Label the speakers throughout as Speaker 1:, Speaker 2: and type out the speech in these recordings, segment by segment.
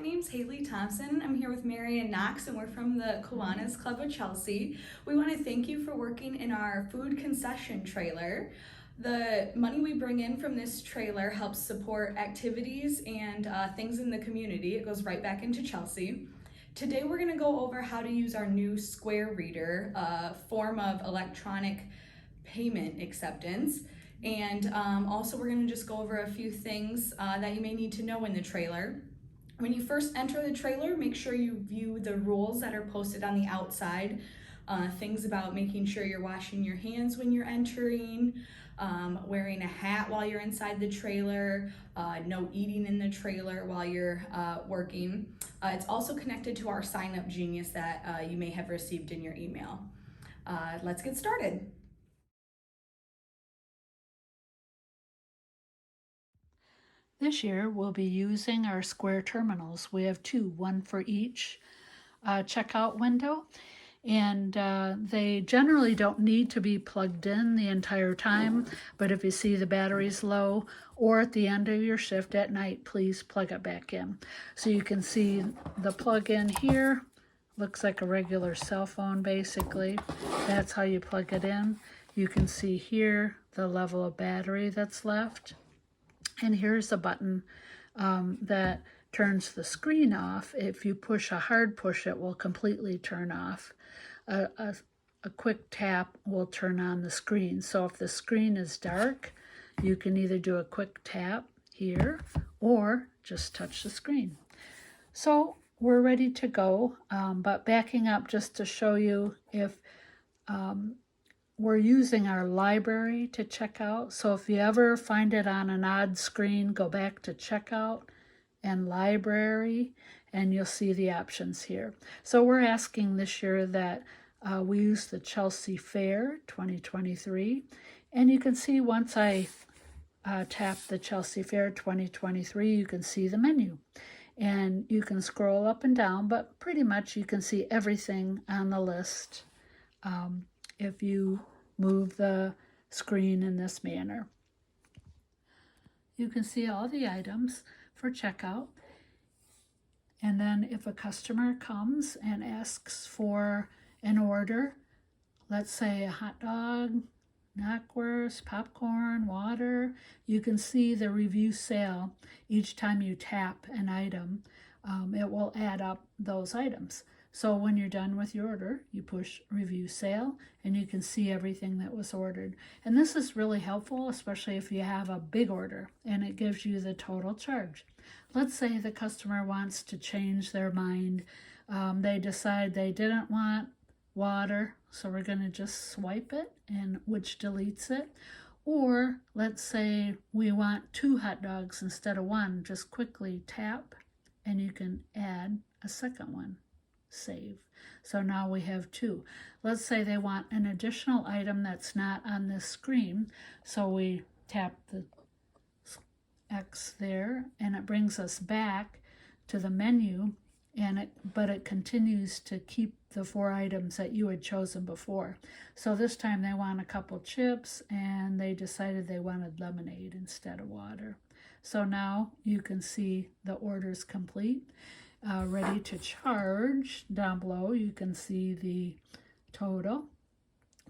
Speaker 1: My name's Haley Thompson. I'm here with Marion Knox and we're from the Kiwanis Club of Chelsea. We want to thank you for working in our food concession trailer. The money we bring in from this trailer helps support activities and things in the community. It goes right back into Chelsea. Today we're going to go over how to use our new Square Reader, a form of electronic payment acceptance. And also we're going to just go over a few things that you may need to know in the trailer. When you first enter the trailer, make sure you view the rules that are posted on the outside. Things about making sure you're washing your hands when you're entering, wearing a hat while you're inside the trailer, no eating in the trailer while you're working. It's also connected to our Sign Up Genius that you may have received in your email. Let's get started.
Speaker 2: This year, we'll be using our Square terminals. We have two, one for each checkout window, and they generally don't need to be plugged in the entire time, but if you see the battery's low or at the end of your shift at night, please plug it back in. So you can see the plug-in here. Looks like a regular cell phone, basically. That's how you plug it in. You can see here the level of battery that's left. And here's a button that turns the screen off. If you push a hard push, it will completely turn off. A quick tap will turn on the screen. So if the screen is dark, you can either do a quick tap here or just touch the screen. So we're ready to go, but backing up just to show you if we're using our library to check out. So if you ever find it on an odd screen, go back to checkout and library, and you'll see the options here. So we're asking this year that we use the Chelsea Fair 2023. And you can see once I tap the Chelsea Fair 2023, you can see the menu. And you can scroll up and down, but pretty much you can see everything on the list if you move the screen in this manner. You can see all the items for checkout. And then if a customer comes and asks for an order, let's say a hot dog, knockwurst, popcorn, water, you can see the review sale each time you tap an item. It will add up those items. So when you're done with your order, you push review sale and you can see everything that was ordered. And this is really helpful, especially if you have a big order and it gives you the total charge. Let's say the customer wants to change their mind. They decide they didn't want water, so we're going to just swipe it, and which deletes it. Or let's say we want 2 hot dogs instead of 1. Just quickly tap and you can add a second one. Save. So now we have 2. Let's say they want an additional item that's not on this screen. So we tap the X there and it brings us back to the menu, but it continues to keep the 4 items that you had chosen before. So this time they want a couple chips and they decided they wanted lemonade instead of water. So now you can see the order's complete. Ready to charge. Down below you can see the total.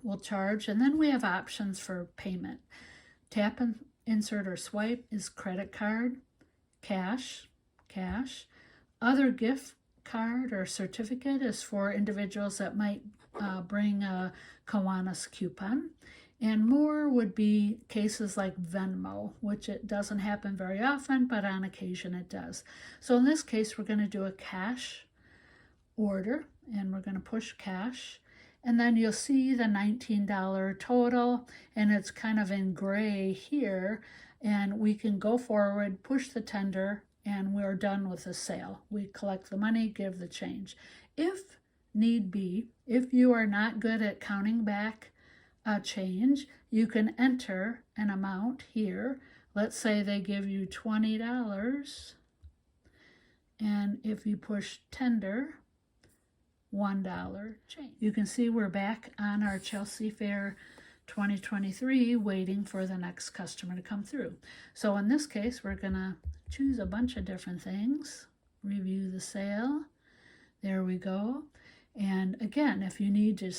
Speaker 2: We'll charge, and then we have options for payment. Tap and insert or swipe is credit card, cash. Other gift card or certificate is for individuals that might bring a Kiwanis coupon. And more would be cases like Venmo, which it doesn't happen very often, but on occasion it does. So in this case, we're going to do a cash order, and we're going to push cash. And then you'll see the $19 total, and it's kind of in gray here. And we can go forward, push the tender, and we're done with the sale. We collect the money, give the change. If need be, if you are not good at counting back a change, you can enter an amount here. Let's say they give you $20, and if you push tender, $1 change. You can see we're back on our Chelsea Fair 2023 waiting for the next customer to come through. So in this case, we're gonna choose a bunch of different things. review the sale. There we go. And again, if you need to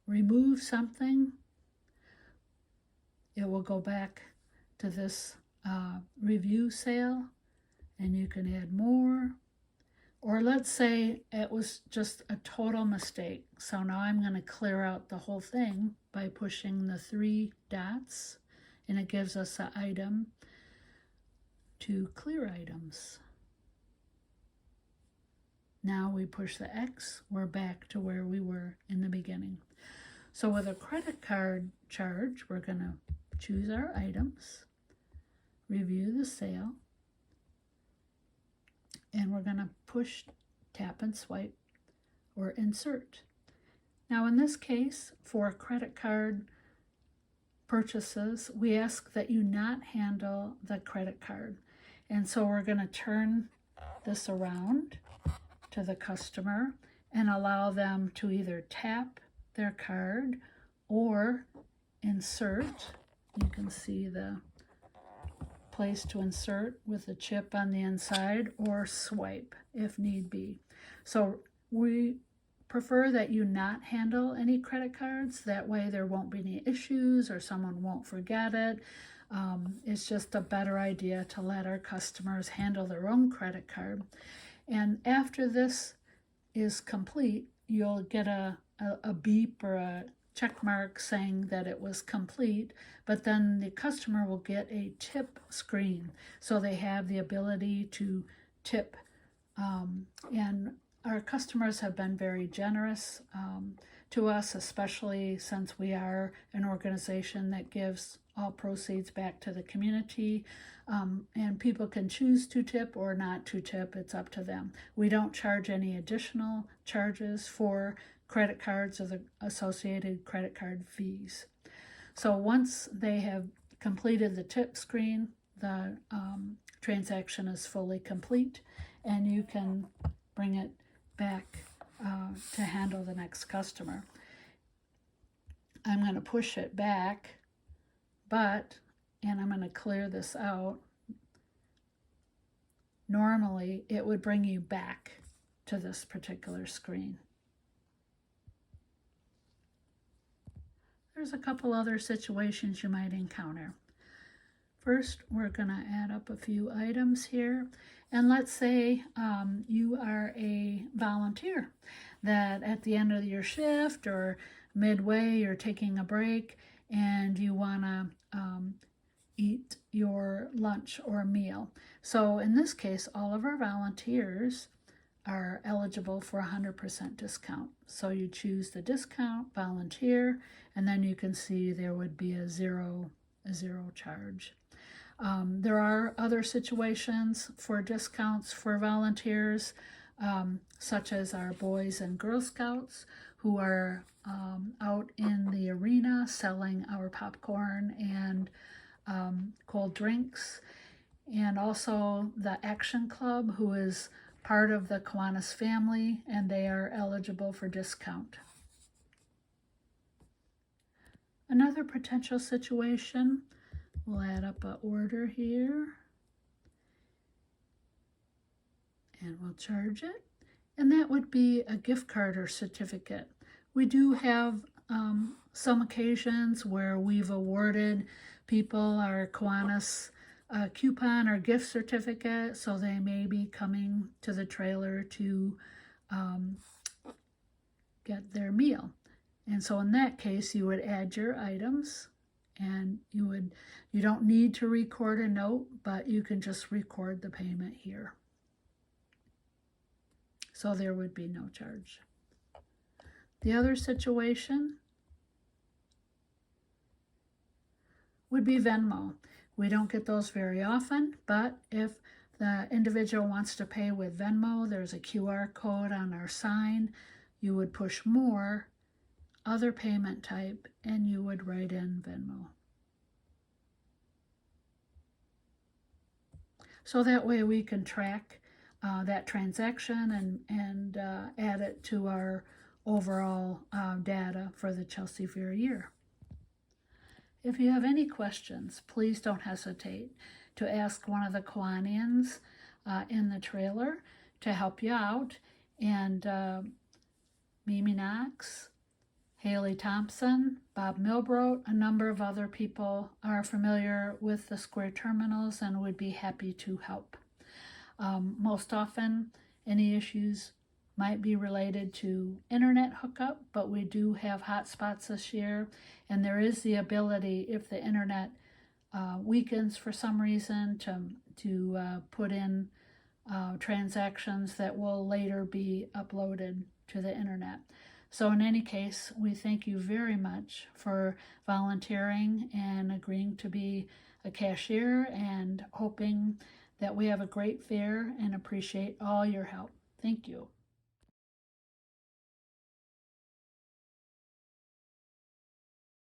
Speaker 2: remove something, it will go back to this review sale, and you can add more. Or let's say it was just a total mistake. So now I'm going to clear out the whole thing by pushing the 3 dots, and it gives us an item to clear items. Now we push the X, we're back to where we were in the beginning. So with a credit card charge, we're going to choose our items, review the sale, and we're going to push tap and swipe or insert. Now in this case, for credit card purchases, we ask that you not handle the credit card. And so we're going to turn this around to the customer and allow them to either tap their card or insert. You can see the place to insert with a chip on the inside, or swipe if need be. So we prefer that you not handle any credit cards. That way there won't be any issues or someone won't forget it. It's just a better idea to let our customers handle their own credit card. And after this is complete, you'll get a beep or a check mark saying that it was complete, but then the customer will get a tip screen. So they have the ability to tip. And our customers have been very generous to us, especially since we are an organization that gives all proceeds back to the community. And people can choose to tip or not to tip. It's up to them. We don't charge any additional charges for credit cards or the associated credit card fees. So once they have completed the tip screen, the transaction is fully complete, and you can bring it back to handle the next customer. I'm going to push it back, and I'm going to clear this out. Normally, it would bring you back to this particular screen. There's a couple other situations you might encounter. First, we're going to add up a few items here. And let's say you are a volunteer that at the end of your shift or midway you're taking a break and you want to eat your lunch or meal. So in this case, all of our volunteers are eligible for 100% discount. So you choose the discount, volunteer, and then you can see there would be a zero charge. There are other situations for discounts for volunteers, such as our Boys and Girl Scouts who are out in the arena selling our popcorn and cold drinks, and also the Action Club, who is part of the Kiwanis family, and they are eligible for discount. Another potential situation, we'll add up an order here, and we'll charge it, and that would be a gift card or certificate. We do have some occasions where we've awarded people our Kiwanis coupon or gift certificate, so they may be coming to the trailer to get their meal. And so in that case, you would add your items, and you don't need to record a note, but you can just record the payment here. So there would be no charge. The other situation would be Venmo. We don't get those very often, but if the individual wants to pay with Venmo, there's a QR code on our sign. You would push more, other payment type, and you would write in Venmo. So that way we can track that transaction and add it to our overall data for the Chelsea Fair year. If you have any questions, please don't hesitate to ask one of the Kiwanians. in the trailer to help you out. And Mimi Knox, Haley Thompson, Bob Milbrodt, a number of other people are familiar with the square terminals and would be happy to help. Most often, any issues might be related to internet hookup, but we do have hotspots this year, and there is the ability, if the internet weakens for some reason, to put in transactions that will later be uploaded to the internet. So in any case, we thank you very much for volunteering and agreeing to be a cashier, and hoping that we have a great fair and appreciate all your help. Thank you.